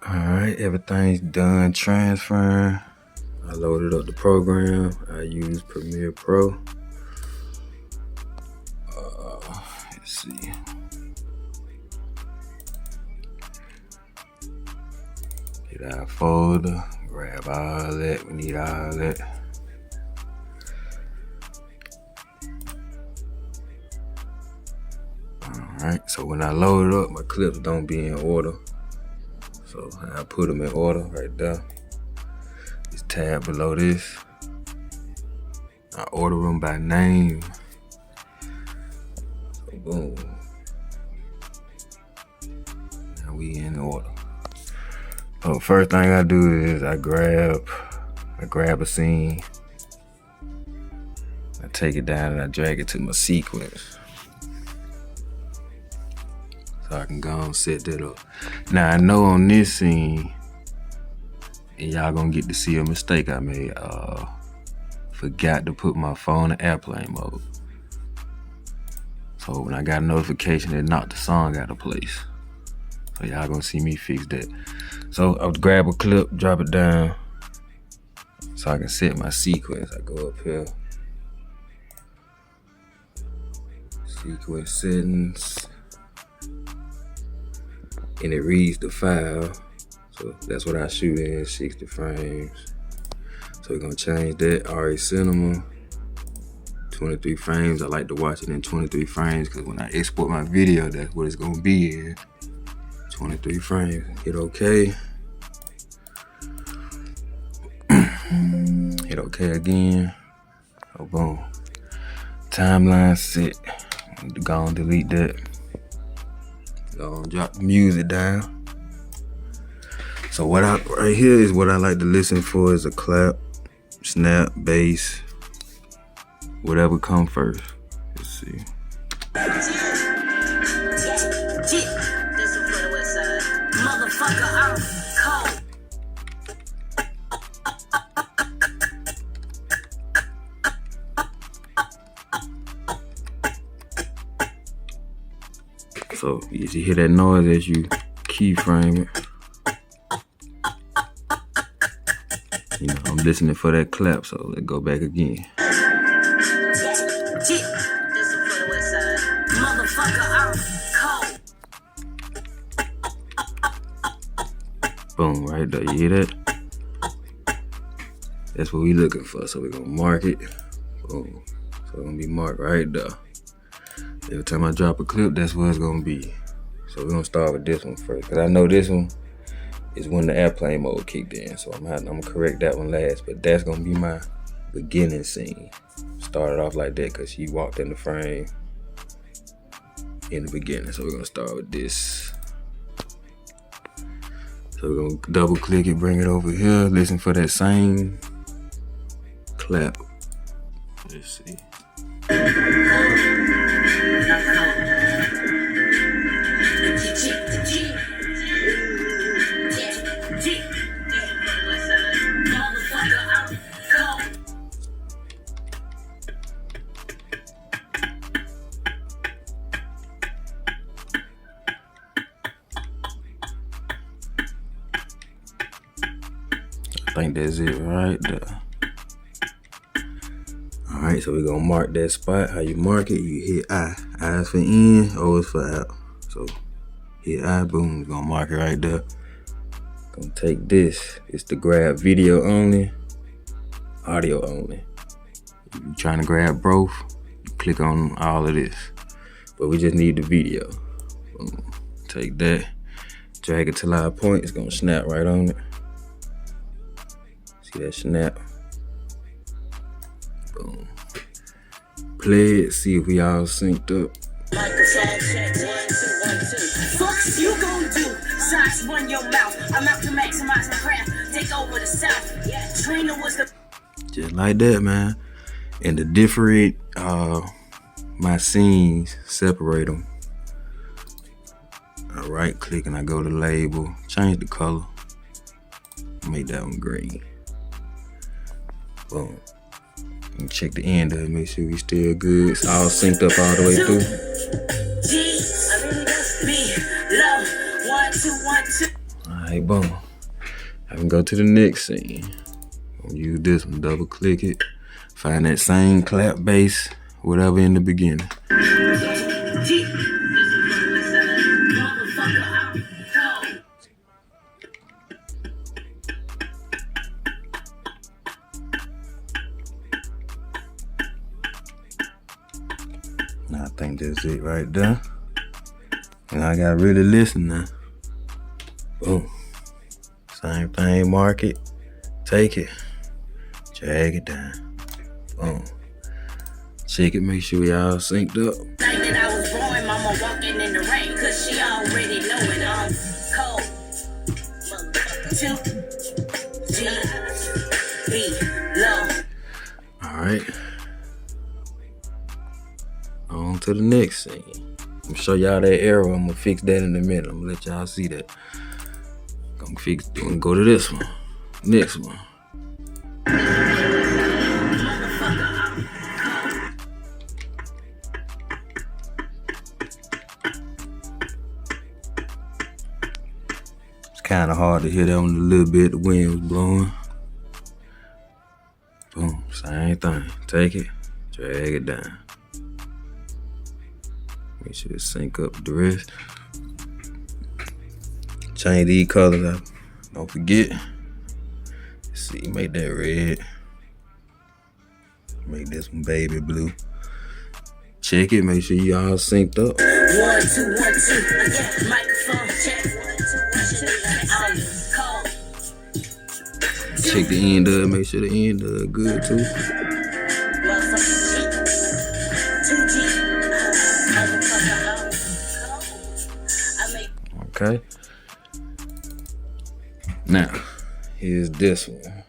Alright, everything's done transferring. I loaded up the program. I use Premiere Pro. Let's see. Get our folder, grab all that. We need all that. Alright, so when I load it up, my clips don't be in order. So I put them in order right there. This tab below this. I order them by name. So boom. Now we in order. So first thing I do is I grab a scene. I take it down and I drag it to my sequence. So I can go and set that up. Now I know on this scene, and y'all gonna get to see a mistake I made. Forgot to put my phone in airplane mode. So when I got a notification, it knocked the song out of place. So y'all gonna see me fix that. So I'll grab a clip, drop it down, so I can set my sequence. I go up here, sequence settings, and it reads the file. So that's what I shoot in, 60 frames. So we're gonna change that, RE Cinema, 23 frames. I like to watch it in 23 frames because when I export my video, that's what it's gonna be in, 23 frames. Hit OK. Hit OK again. Oh, boom. Timeline set. Go and delete that. Go and drop the music down. So right here is what I like to listen for is a clap, snap, bass, whatever come first. Let's see. So you hear that noise as you keyframe it. You know, I'm listening for that clap, so let's go back again. Boom, right there, you hear that? That's what we looking for, so we're gonna mark it. Boom, so it's gonna be marked right there. Every time I drop a clip, that's what it's gonna be. So we're gonna start with this one first, because I know this one is when the airplane mode kicked in. So I'm gonna correct that one last, but that's gonna be my beginning scene. Started off like that because she walked in the frame in the beginning. So we're gonna start with this. So we're gonna double click it, bring it over here, listen for that same clap. Let's see. I think that's it right there. All right, so we're gonna mark that spot. How you mark it, you hit I. I is for in, O is for out. So hit I, boom, we're gonna mark it right there. Gonna take this. It's the grab video only, audio only. If you're trying to grab both, you click on all of this. But we just need the video. Boom. Take that, drag it to our point. It's gonna snap right on it. See that snap? Boom. Play it, see if we all synced up. Fuck you gon' do? Shots run your mouth. I'm out to maximize my craft. Take over the South. Yeah, Trina was the. Just like that, man. And to differentiate my scenes, separate them. I right click and I go to label, change the color, make that one green. Boom. And check the end of it, make sure we still good. It's all synced up all the way through. Alright, boom. I can go to the next scene. I'm gonna use this one, double click it. Find that same clap bass, whatever in the beginning. Now I think that's it right there. And I gotta really listen now. Boom. Same thing, mark it, take it, drag it down. Boom. Check it, make sure we all synced up. Night that I was born, mama walking in the rain, cause she already know it. I'm cold. 2 G B low. Alright. On to the next scene. I'm gonna show y'all that error. I'm gonna fix that in a minute. I'm gonna let y'all see that. I'm gonna go to this one. Next one. It's kind of hard to hear that one a little bit. The wind was blowing. Boom, same thing. Take it, drag it down. Make sure it sync up with the rest. Change these colors up. Don't forget. Let's see, make that red. Make this one baby blue. Check it, make sure you all synced up. 1 2 1 2. Yeah, microphone check. 1 2 1 2. I'm cold. Check the end of it, make sure the end of it good too. Okay. Now, here's this one.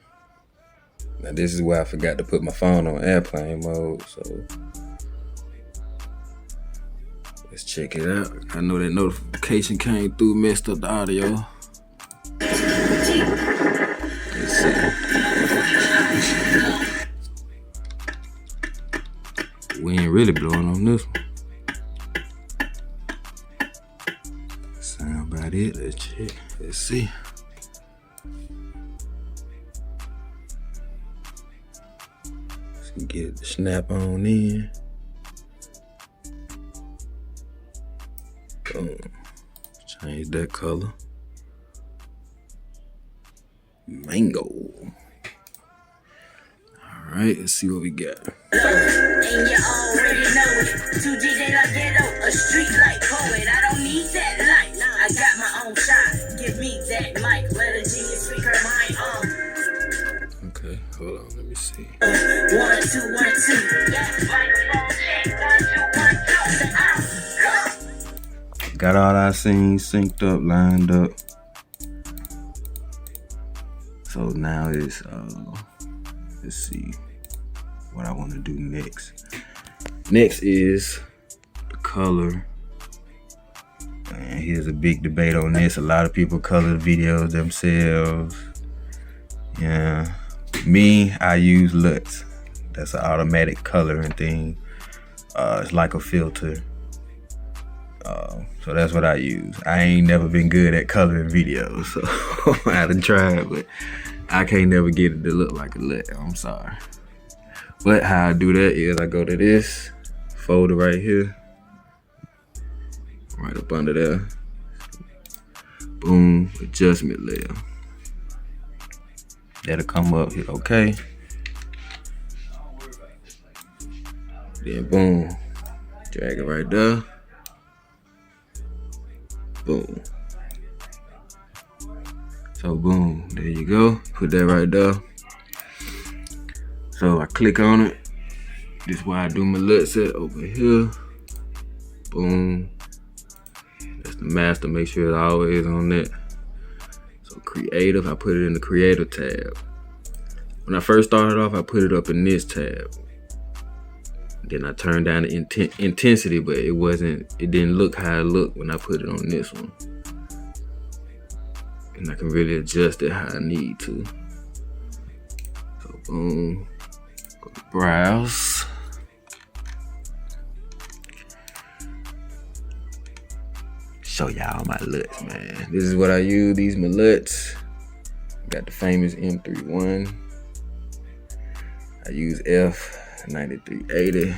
Now this is where I forgot to put my phone on airplane mode, so let's check it out. I know that notification came through, messed up the audio. Let's see. We ain't really blowing on this one. Sound about it. Let's check. Let's see. Let's get the snap on in. Boom. Change that color. Mango. All right, let's see what we got. And you already know it. 2G they like ghetto, a street like poet. I don't need that light. I got my own shot. Give me that mic. Let a genius speak her mind on. Okay, hold on, let me see. 1 2 1 2. Yeah, microphone check. 1 2 1 2. Got all our scenes synced up, lined up. So now it's let's see what I want to do next. Next is the color. And here's a big debate on this. A lot of people color videos themselves. Yeah. Me, I use LUTs. That's an automatic coloring thing. It's like a filter. So that's what I use. I ain't never been good at coloring videos, so I had to try it, but I can't never get it to look like a LUT. I'm sorry. But how I do that is I go to this folder right here, right up under there. Boom, adjustment layer. That'll come up, hit OK. Then boom, drag it right there. Boom. So boom, there you go. Put that right there. So I click on it. This is why I do my LUT set over here. Boom. That's the master. Make sure it's always on that. So creative, I put it in the creative tab. When I first started off, I put it up in this tab. Then I turned down the intensity, but it didn't look how it looked when I put it on this one. And I can really adjust it how I need to. So boom, go to browse. show y'all my LUTs, man. This is what I use, these my LUTs. Got the famous M31. I use F9380.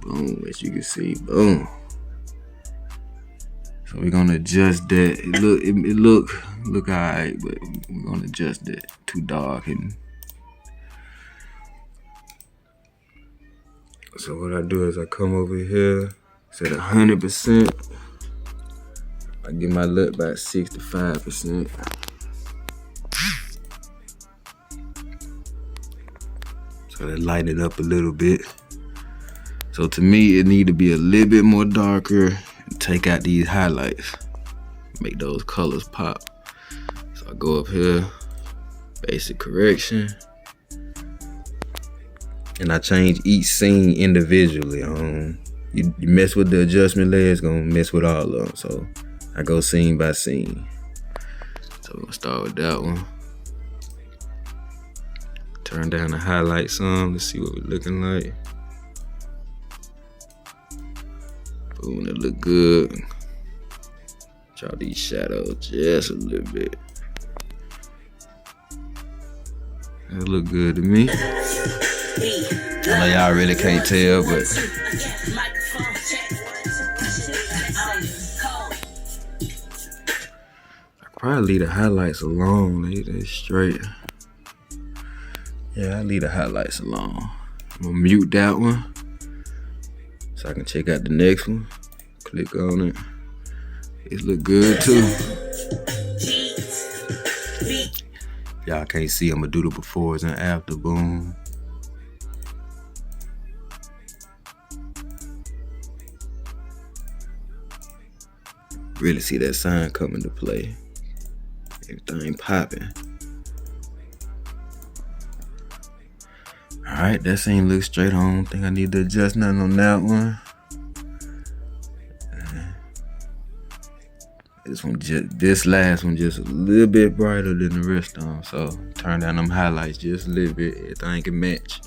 Boom, as you can see, boom. So we're gonna adjust that. It look alright, but we're gonna adjust that. Too dark. And so what I do is I come over here, set 100%. I give my LUT about 65%. So that light it up a little bit. So to me, it need to be a little bit more darker. Take out these highlights, make those colors pop. So I go up here, basic correction, and I change each scene individually. You mess with the adjustment layer, it's gonna mess with all of them. So I go scene by scene. So we're gonna start with that one. Turn down the highlight some. Let's see what we're looking like. Boom, that look good. Draw these shadows just a little bit. That look good to me. I know y'all really can't tell, but I probably leave the highlights alone. They straight. Yeah, I leave the highlights alone. I'm gonna mute that one so I can check out the next one. Click on it. It look good too. Y'all can't see, I'm gonna do the befores and after. Boom. Really see that sign come into play. Everything popping. Alright, that scene looks straight on. I don't think I need to adjust nothing on that one. This last one just a little bit brighter than the rest of them. So turn down them highlights just a little bit. Everything can match.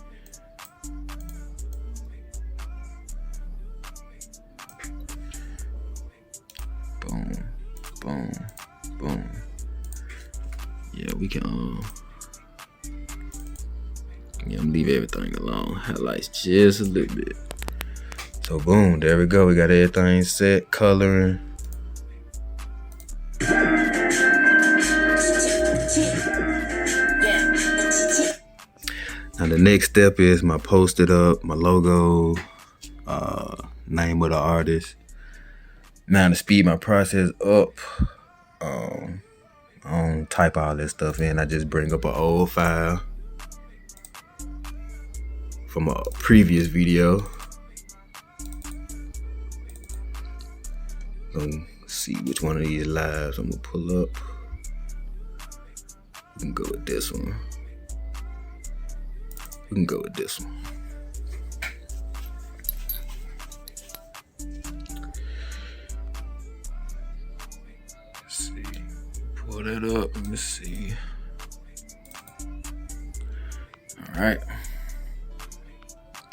Boom, boom, boom. Yeah, we can I'm gonna leave everything alone. Highlights just a little bit. So boom, there we go. We got everything set, coloring. Now the next step is my posted up, my logo, name of the artist. Now to speed my process up, I don't type all this stuff in. I just bring up an old file from a previous video. Gonna see which one of these lives I'm gonna pull up. We can go with this one. We can go with this one. Let's see. Pull that up. Let me see. All right.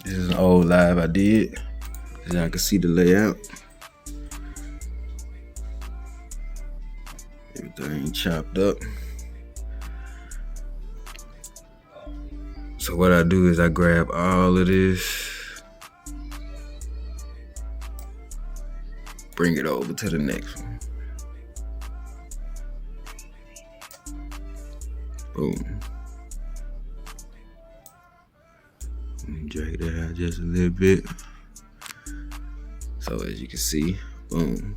This is an old live I did. As y'all can see the layout. Everything chopped up. So what I do is I grab all of this, bring it over to the next one. Boom. Drag that out just a little bit. So as you can see, boom.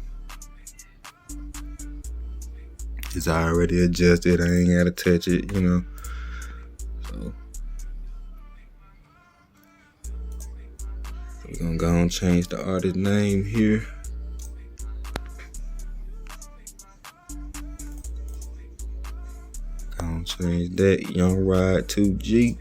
It's already adjusted. I ain't gotta touch it, you know. So we're gonna go and change the artist name here. Go and change that, Young Ride 2G.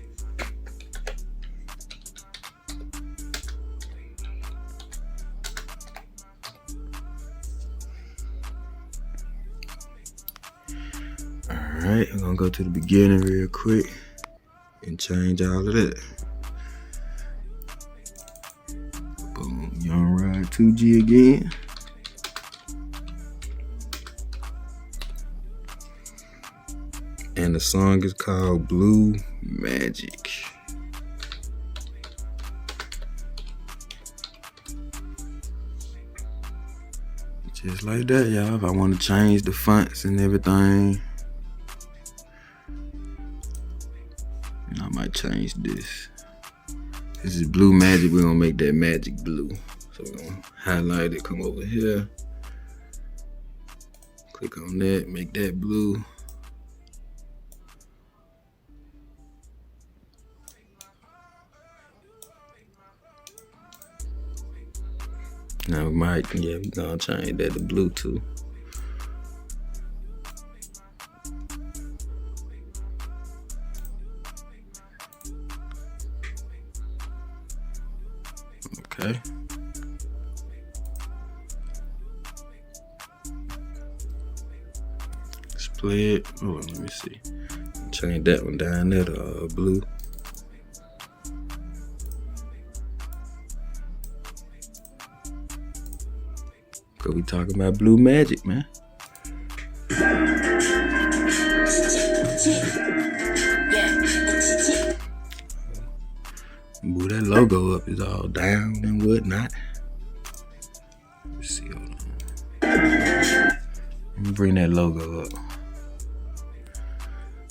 Alright, I'm gonna go to the beginning real quick and change all of that. Boom, Young Ride 2G again. And the song is called Blue Magic. Just like that, y'all. If I want to change the fonts and everything, I might change this. This is Blue Magic. We're gonna make that magic blue. So we're gonna highlight it, come over here, click on that, make that blue. Now we're gonna change that to blue too. Okay. Display it. Oh, let me see. Change that one down there to blue. Cause we talking about Blue Magic, man. Move that logo up, it's all down and whatnot. Let's see, hold on. Let me bring that logo up.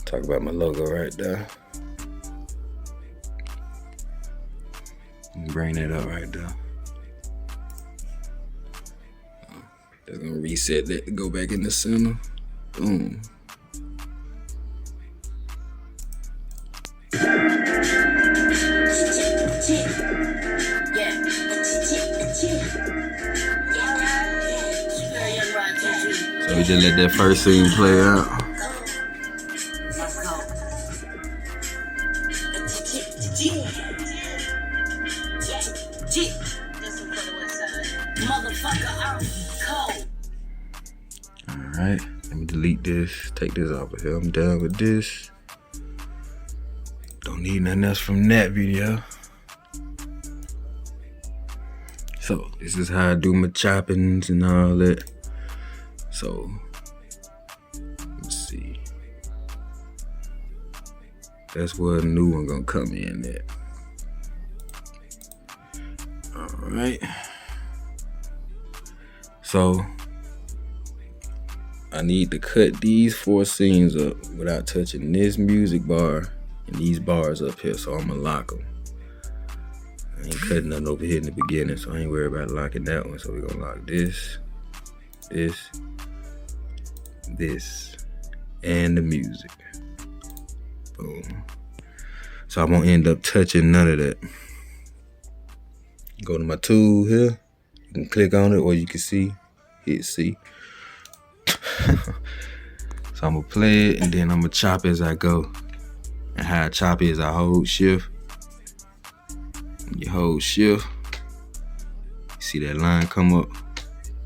Talk about my logo right there. Bring that up right there. That's gonna reset that to go back in the center. Boom. So we just let that first scene play out. Alright, let me delete this, take this off of here. I'm done with this. Don't need nothing else from that video. So this is how I do my choppings and all that. So let's see. That's where a new one gonna come in at. Alright. So I need to cut these 4 scenes up without touching this music bar and these bars up here, so I'm gonna lock them. I ain't cutting nothing over here in the beginning, so I ain't worried about locking that one. So we're gonna lock this, this, and the music. Boom. So I won't end up touching none of that. Go to my tool here, you can click on it, or you can hit C. So I'm gonna play it and then I'm gonna chop as I go. And how I chop it is I hold shift. You hold shift. You see that line come up?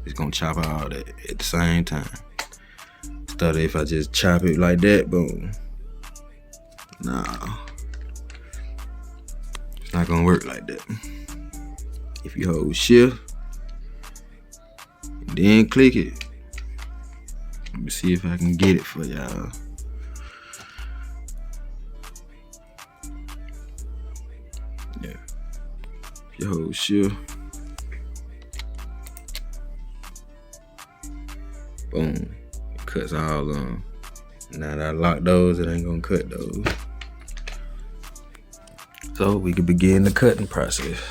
It's gonna chop all that at the same time. Instead of if I just chop it like that, boom. Nah. It's not gonna work like that. If you hold shift, and then click it. Let me see if I can get it for y'all. Yeah. If you hold shift, boom, it cuts all of them. Now that I lock those, it ain't gonna cut those. So we can begin the cutting process.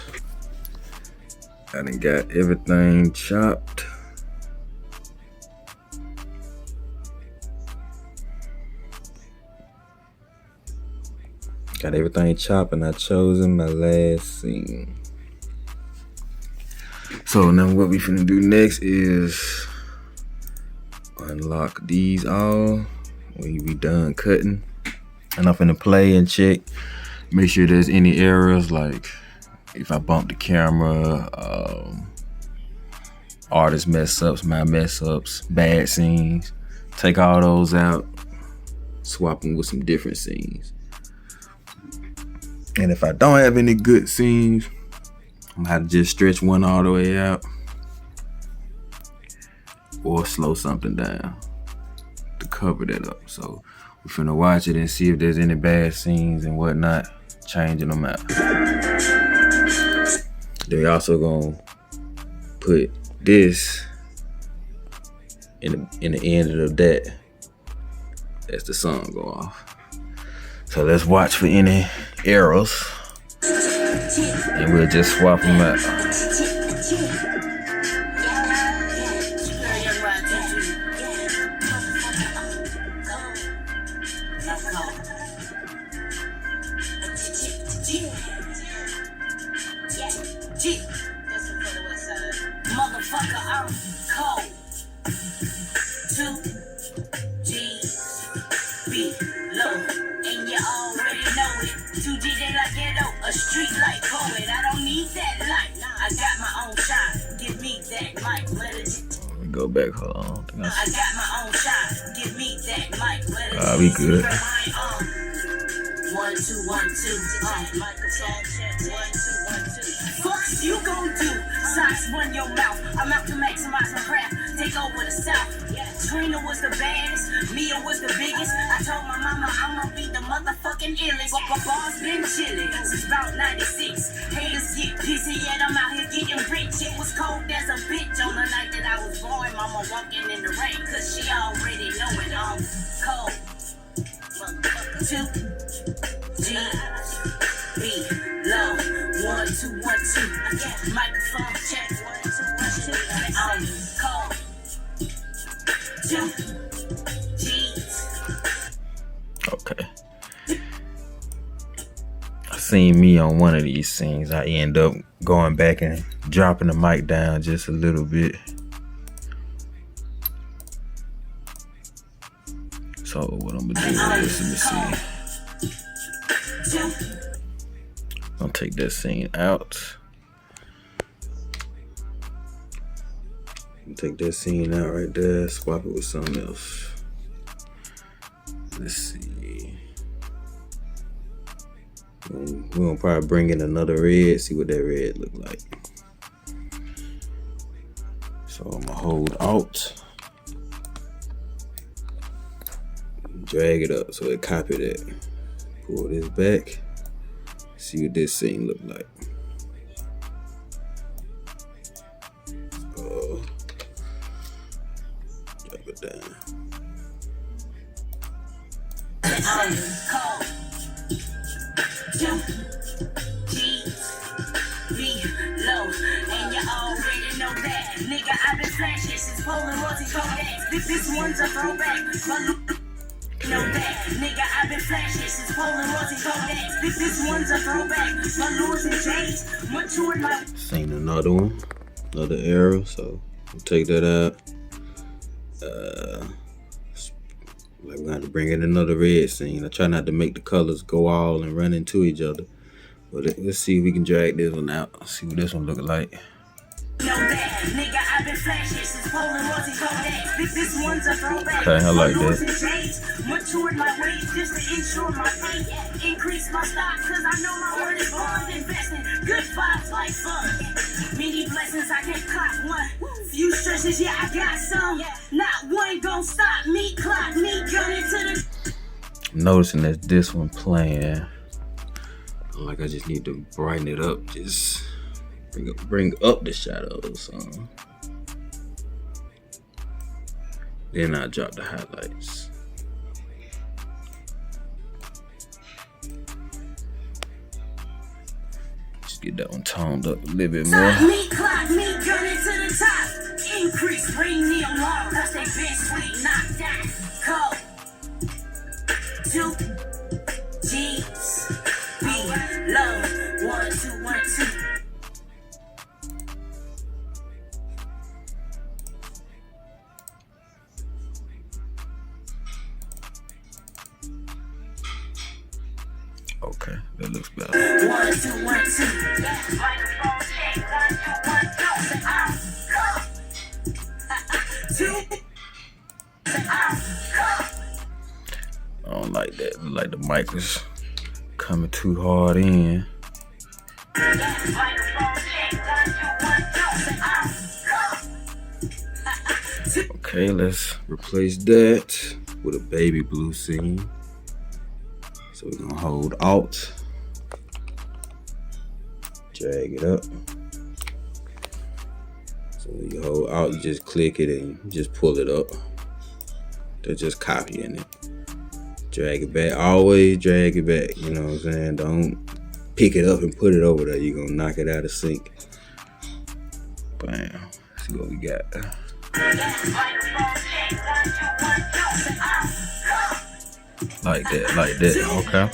I done got everything chopped. Got everything chopped and I chosen my last scene. So now what we finna do next is unlock these all when we done cutting. And I'm finna play and check, make sure there's any errors, like if I bump the camera, artist mess ups, my mess ups, bad scenes. Take all those out, swap them with some different scenes. And if I don't have any good scenes, I'm gonna have to just stretch one all the way out or slow something down. to cover that up. So we're finna watch it and see if there's any bad scenes and whatnot, changing them out. They also gonna put this in the end of that. That's the song go off. So let's watch for any errors, and we'll just swap them out. Motherfucker, I'm cold. 2 G's be low, and you already know it. 2 G's ain't like ghetto, a street like poet. I don't need that light. I got my own shot. Give me that mic. Let it Go back. Hold on. I got my own shot. Give me that mic. Let it we good. 1 2 1 2. Microphone check. 1 2 1 2. Fuck you gon' do? Socks run your mouth. I'm out to maximize my craft. Take over the South. Trina was the baddest. Mia was the biggest. I told my mama I'ma be the motherfucking illest. But bars been chillin' since about 96. Haters get pissy yet I'm out here getting rich. It was cold as a bitch on the night that I was born. Mama walking in the rain cause she already know it. I'm cold. 2 G's be low. 1 2 1 2. Microphone check. 1 2 1 2. I'm cold. 2 G's. Okay. I seen me on one of these scenes. I end up going back and dropping the mic down just a little bit. So what I'm gonna do is, let me see. I'll take that scene out. Take that scene out right there, swap it with something else. Let's see. We're gonna probably bring in another red, see what that red look like. So I'm gonna hold Alt, drag it up so it copy that. Pull this back, see what this scene look like. Drop it down. I'm cold. 2 G's be low, and you already know that. Nigga, I've been flashing since Polaroids and Kodaks. This one's a throwback. Know that. Nigga, I've been flashing since Polaroids and Kodaks. This one's a throwback. My lures and J's matured my. Seen another one, another arrow, so we'll take that out. Like we're gonna have to bring in another red scene. I try not to make the colors go all and run into each other. But let's see if we can drag this one out. See what this one look like. Know that. Nigga, I've been flashing since Polaroids and Kodaks. This one's a throwback. Okay, I like that. Matured my ways just to ensure my faith. Increase my stock cause I know my word is bond. Investing good vibes like fun. Many blessings I can't clock one. Few stresses, yeah, I got some. Not one gon' stop me, clock me, gunning to the. Noticing that this one playing, like I just need to brighten it up. Just bring up the shadows. Then I drop the highlights. Just get that one toned up a little bit more. Me, clock me, gunning to the top. Increase, ring me alarm, cause they been sweet, knocked down. Cold. 2 G's be low. 1 2 1 2. Okay, that looks better. 1 2 1 2. Microphone check. 1 2 1 2. 2. I don't like that. Look like the mic was coming too hard in. Okay, let's replace that. with a baby blue scene. So we're gonna hold Alt, drag it up. So when you hold Alt, you just click it and just pull it up. They're just copying it. Drag it back, always drag it back, you know what I'm saying? Don't pick it up and put it over there. You're gonna knock it out of sync. Bam, see what we got. Like that, okay.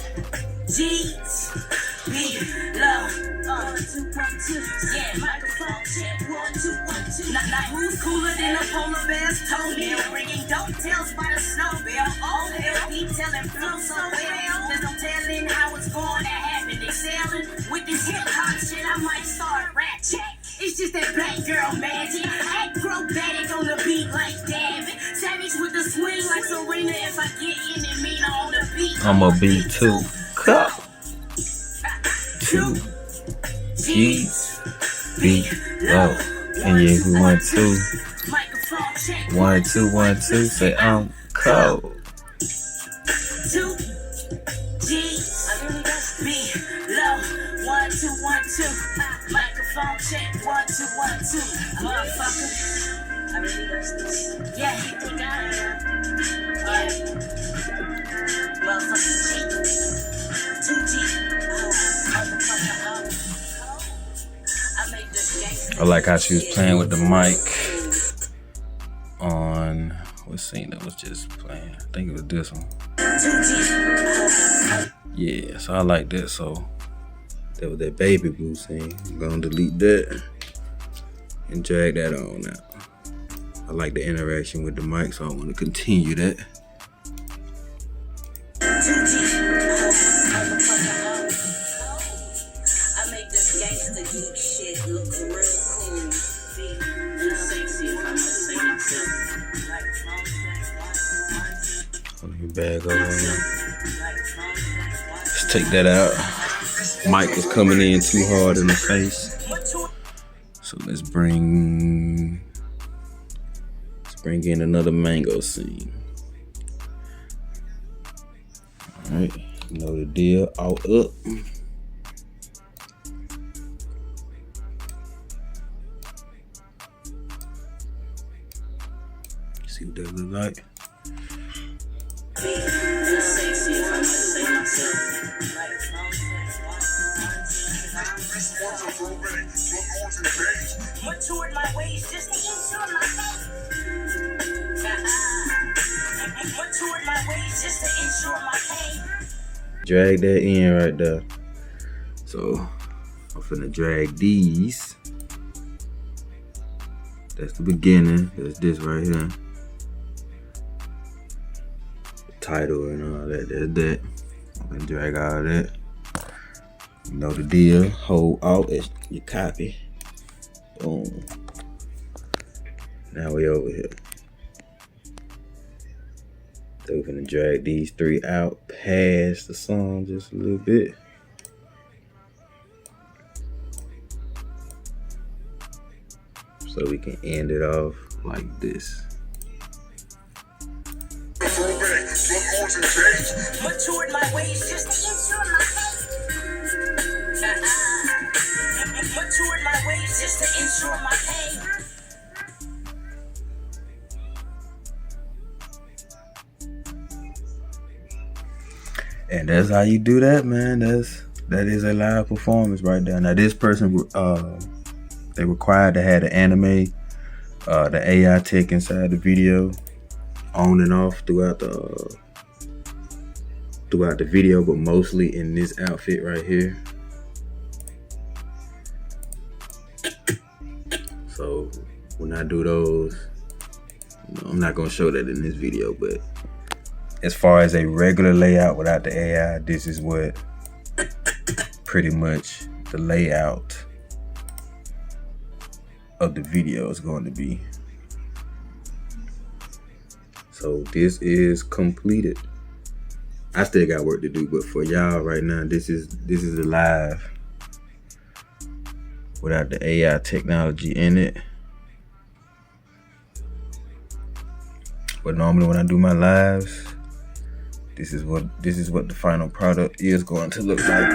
Yeah, microphone check, 1, 2, 1, 2. Now who's cooler than a polar bear's toenail? Ringing don't tells by the snow bear. All hell be telling flow so well. There's no telling how it's going to happen. Excelling with this hip hop shit, I might start rap check. It's just that black girl magic. Acrobatic on the beat like David. Savage with the swing like Serena. If I get in and mean on the beat, I'm a beat too. Cup. 2 G's beat low. And yeah, we 1, 2. 1, 2, 1, 2. Say I'm cold. 2 G's beat low. 1, 2, 1, 2. Microphone check, 1, 2, 1, 2. Motherfucker, I really wish this. Yeah, hit the guy. Yeah. Motherfucking G. 2 G. I like how she was playing with the mic on what scene that was just playing. I think it was this one. Yeah, so I like that. So that was that baby blue scene. I'm gonna delete that and drag that on out. I like the interaction with the mic, so I want to continue that. I make this gangsta geek shit look real cool. Real sexy, if I must say myself. Hold your bag over there. Let's take that out. Mic is coming in too hard in the face. So let's bring in another mango scene. Alright, you know the deal. Alt up. See what that look like. Matured my ways just to ensure my pain. Matured my ways just to ensure my pain. Drag that in right there. So I'm finna drag these. That's the beginning. That's this right here. The title and all that. That's that. I'm gonna drag all that. You know the deal. Hold Alt as you copy. Boom. Now we over here. So we're gonna drag these 3 out past the song just a little bit. So we can end it off like this. Matured my ways just to ensure my pain. Matured my ways just to ensure my pain. And that's how you do that, man. That is a live performance right there. Now this person, they required to have the anime, the AI tech inside the video, on and off throughout the video, but mostly in this outfit right here. So when I do those, I'm not gonna show that in this video, but as far as a regular layout without the AI, this is what pretty much the layout of the video is going to be. So this is completed. I still got work to do, but for y'all right now, this is the live without the AI technology in it. But normally when I do my lives, this is what the final product is going to look like.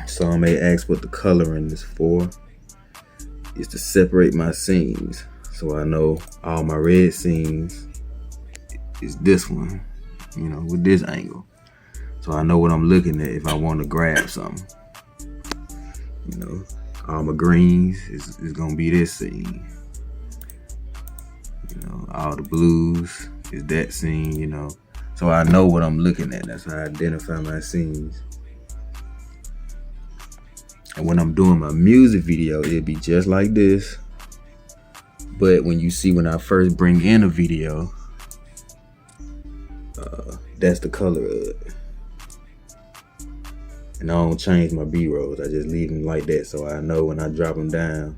Some may ask what the coloring is for. It's to separate my scenes, so I know all my red scenes is this one, you know, with this angle. So I know what I'm looking at if I want to grab something. You know, all my greens is gonna be this scene. You know, all the blues is that scene, you know. So I know what I'm looking at. That's how I identify my scenes. And when I'm doing my music video, it'll be just like this. But when I first bring in a video, that's the color of it. And I don't change my B-rolls. I just leave them like that, so I know when I drop them down,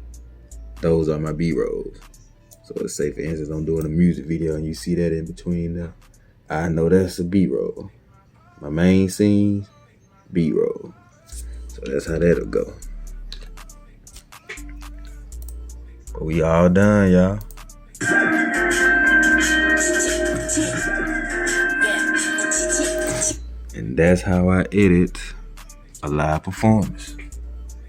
those are my B-rolls. So let's say, for instance, I'm doing a music video and you see that in between there, I know that's a B-roll. My main scenes, B-roll. So that's how that'll go. But we all done, y'all. And that's how I edit a live performance.